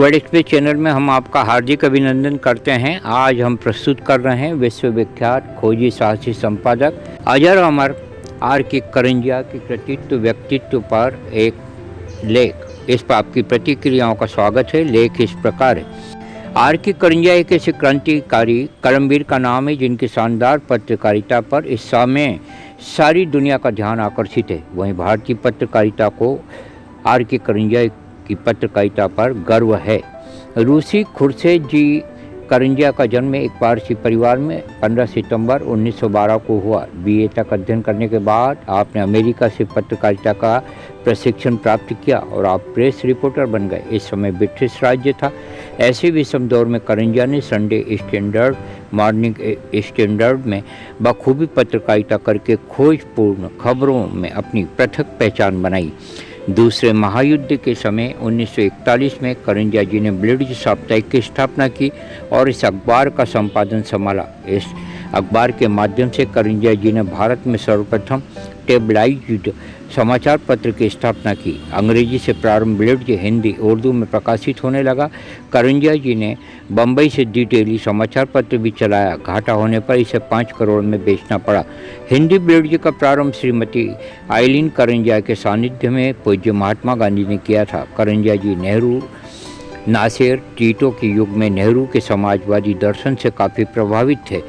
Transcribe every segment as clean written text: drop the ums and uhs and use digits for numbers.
World express channel में हम आपका हार्दिक अभिनंदन करते हैं। आज हम प्रस्तुत कर रहे हैं विश्वविख्यात खोजी साहसी संपादक अजर अमर आर के करंजिया के कृतित्व व्यक्तित्व पर एक लेख। इस पर आपकी प्रतिक्रियाओं का स्वागत है। लेख इस प्रकार है। आर के करंजिया एक ऐसे क्रांतिकारी कर्मवीर का नाम है जिनकी शानदार पत्रकारिता पर इस समय सारी दुनिया का ध्यान आकर्षित है। वहीं भारतीय पत्रकारिता को आर के करंजिया की पत्रकारिता पर गर्व है। रूसी खुर्शीद जी करंजिया का जन्म एक पारसी परिवार में 15 सितंबर 1912 को हुआ। बीए तक अध्ययन करने के बाद आपने अमेरिका से पत्रकारिता का प्रशिक्षण प्राप्त किया और आप प्रेस रिपोर्टर बन गए। इस समय ब्रिटिश राज्य था। ऐसे विषम दौर में करंजिया ने संडे स्टैंडर्ड, मॉर्निंग स्टैंडर्ड में बखूबी पत्रकारिता करके खोजपूर्ण खबरों में अपनी पृथक पहचान बनाई। दूसरे महायुद्ध के समय 1941 में करंजिया जी ने ब्लिट्ज साप्ताहिक की स्थापना की और इस अखबार का संपादन संभाला। इस अखबार के माध्यम से करंजिया जी ने भारत में सर्वप्रथम टेबलाइज्ड समाचार पत्र की स्थापना की। अंग्रेजी से प्रारंभ ब्लिट्ज हिंदी उर्दू में प्रकाशित होने लगा। करंजिया जी ने बम्बई से दी डेली समाचार पत्र भी चलाया। घाटा होने पर इसे 5 करोड़ में बेचना पड़ा। हिंदी ब्लिट्ज का प्रारंभ श्रीमती आइलीन करंजिया के सानिध्य में पूज्य महात्मा गांधी ने किया था। करंजिया जी नेहरू, नासिर, टीटो के युग में नेहरू के समाजवादी दर्शन से काफ़ी प्रभावित थे।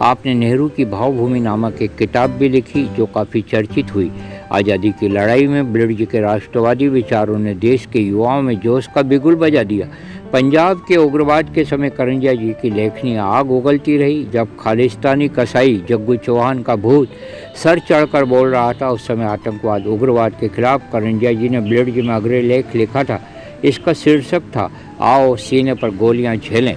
आपने नेहरू की भावभूमि नामक एक किताब भी लिखी जो काफ़ी चर्चित हुई। आज़ादी की लड़ाई में ब्लिट्ज के राष्ट्रवादी विचारों ने देश के युवाओं में जोश का बिगुल बजा दिया। पंजाब के उग्रवाद के समय करंजिया जी की लेखनी आग उगलती रही। जब खालिस्तानी कसाई जग्गू चौहान का भूत सर चढ़कर बोल रहा था, उस समय आतंकवाद उग्रवाद के खिलाफ करंजिया जी ने ब्लिट्ज में अग्रलेख लिखा था। इसका शीर्षक था, आओ सीने पर गोलियां झेलें।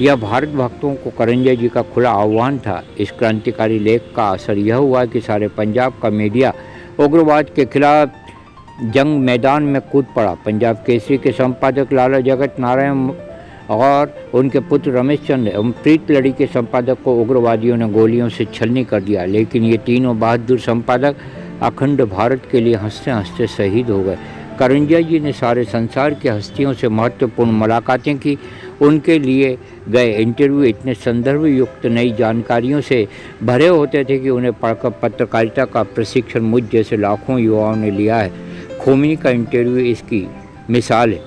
यह भारत भक्तों को करंजिया जी का खुला आह्वान था। इस क्रांतिकारी लेख का असर यह हुआ कि सारे पंजाब का मीडिया उग्रवाद के खिलाफ जंग मैदान में कूद पड़ा। पंजाब केसरी के संपादक लाला जगत नारायण और उनके पुत्र रमेश चंद्र एवं प्रीत लड़ी के संपादक को उग्रवादियों ने गोलियों से छलनी कर दिया। लेकिन ये तीनों बहादुर संपादक अखंड भारत के लिए हंसते हंसते शहीद हो गए। करंजिया जी ने सारे संसार की हस्तियों से महत्वपूर्ण मुलाकातें की। उनके लिए गए इंटरव्यू इतने संदर्भ युक्त नई जानकारियों से भरे होते थे कि उन्हें पढ़कर पत्रकारिता का प्रशिक्षण मुझ जैसे लाखों युवाओं ने लिया है। खोमनी का इंटरव्यू इसकी मिसाल है।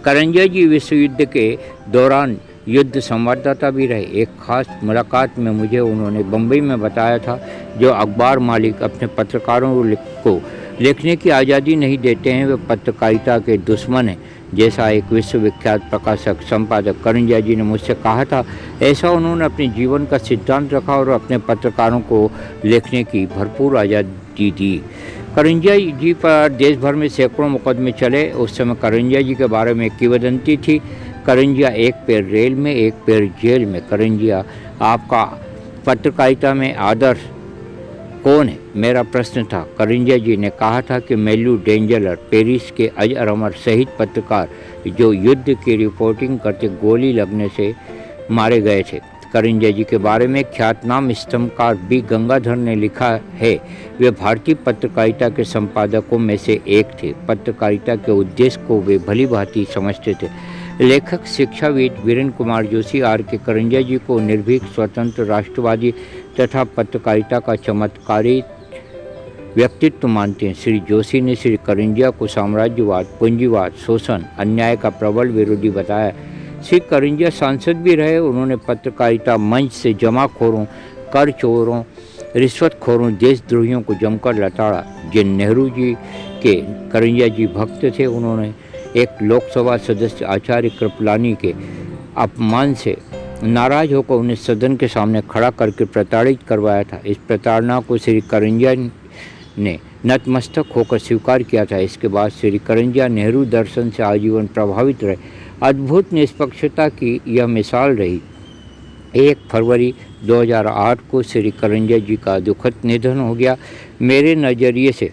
करंजिया जी विश्व युद्ध के दौरान युद्ध संवाददाता भी रहे। एक खास मुलाकात में मुझे उन्होंने बम्बई में बताया था, जो अखबार मालिक अपने पत्रकारों को लिखने की आज़ादी नहीं देते हैं, वे पत्रकारिता के दुश्मन हैं। जैसा एक विश्वविख्यात प्रकाशक संपादक करंजिया जी ने मुझसे कहा था, ऐसा उन्होंने अपने जीवन का सिद्धांत रखा और अपने पत्रकारों को लिखने की भरपूर आज़ादी दी। करंजिया जी पर देश भर में सैकड़ों मुकदमे चले। उस समय करंजिया जी के बारे में एक किंवदंती थी, करंजिया एक पैर रेल में एक पैर जेल में। करंजिया, आपका पत्रकारिता में आदर्श कौन है? मेरा प्रश्न था। करंजिया जी ने कहा था कि मैल्यू डेंजलर, पेरिस के अजर अमर शहीद पत्रकार जो युद्ध की रिपोर्टिंग करते गोली लगने से मारे गए थे। करंजिया जी के बारे में ख्यातनाम स्तंभकार बी गंगाधर ने लिखा है, वे भारतीय पत्रकारिता के संपादकों में से एक थे। पत्रकारिता के उद्देश्य को वे भली भांति समझते थे। लेखक शिक्षाविद वीरेंद्र कुमार जोशी आर के करंजिया जी को निर्भीक, स्वतंत्र, राष्ट्रवादी तथा पत्रकारिता का चमत्कारी व्यक्तित्व मानते हैं। श्री जोशी ने श्री करंजिया को साम्राज्यवाद, पूंजीवाद, शोषण, अन्याय का प्रबल विरोधी बताया। श्री करंजिया सांसद भी रहे। उन्होंने पत्रकारिता मंच से जमाखोरों, कर चोरों, रिश्वतखोरों, देशद्रोहियों को जमकर लताड़ा। जिन नेहरू जी के करंजिया जी भक्त थे, उन्होंने एक लोकसभा सदस्य आचार्य कृपलानी के अपमान से नाराज होकर उन्हें सदन के सामने खड़ा करके प्रताड़ित करवाया था। इस प्रताड़ना को श्री करंजिया ने नतमस्तक होकर स्वीकार किया था। इसके बाद श्री करंजिया नेहरू दर्शन से आजीवन प्रभावित रहे। अद्भुत निष्पक्षता की यह मिसाल रही। 1 फरवरी 2008 को श्री करंजिया जी का दुखद निधन हो गया। मेरे नज़रिए से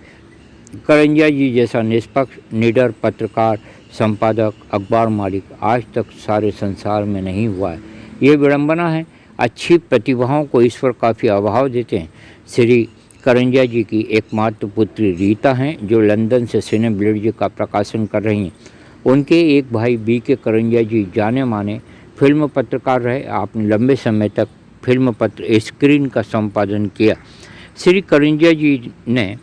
करंजिया जी जैसा निष्पक्ष, निडर पत्रकार, संपादक, अखबार मालिक आज तक सारे संसार में नहीं हुआ है। ये विडंबना है। अच्छी प्रतिभाओं को ईश्वर काफ़ी अभाव देते हैं। श्री करंजिया जी की एकमात्र पुत्री रीता हैं, जो लंदन से सिने ब्लिट्ज का प्रकाशन कर रही हैं। उनके एक भाई बी के करंजिया जी जाने माने फिल्म पत्रकार रहे। आपने लंबे समय तक फिल्म पत्र स्क्रीन का संपादन किया। श्री करंजिया जी ने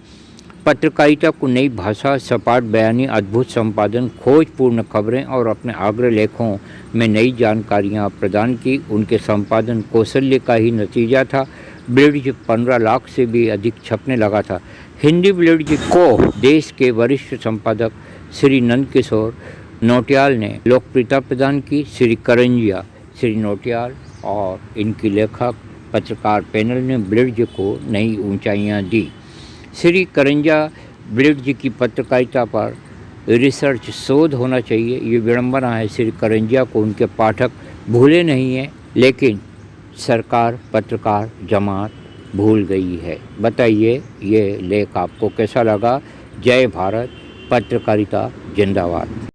पत्रकारिता को नई भाषा, सपाट बयानी, अद्भुत संपादन, खोजपूर्ण खबरें और अपने आग्रह लेखों में नई जानकारियां प्रदान की। उनके संपादन कौशल्य का ही नतीजा था। ब्लिट्ज 15 लाख से भी अधिक छपने लगा था। हिंदी ब्लिट्ज को देश के वरिष्ठ संपादक श्री नंदकिशोर नौटियाल ने लोकप्रियता प्रदान की। श्री करंजिया, श्री नौटियाल और इनकी लेखक पत्रकार पैनल ने ब्लिट्ज को नई ऊंचाइयां दी। श्री करंजिया ब्लिट्ज की पत्रकारिता पर रिसर्च शोध होना चाहिए। ये विडंबना है, श्री करंजिया को उनके पाठक भूले नहीं हैं, लेकिन सरकार पत्रकार जमात भूल गई है। बताइए ये लेख आपको कैसा लगा। जय भारत, पत्रकारिता जिंदाबाद।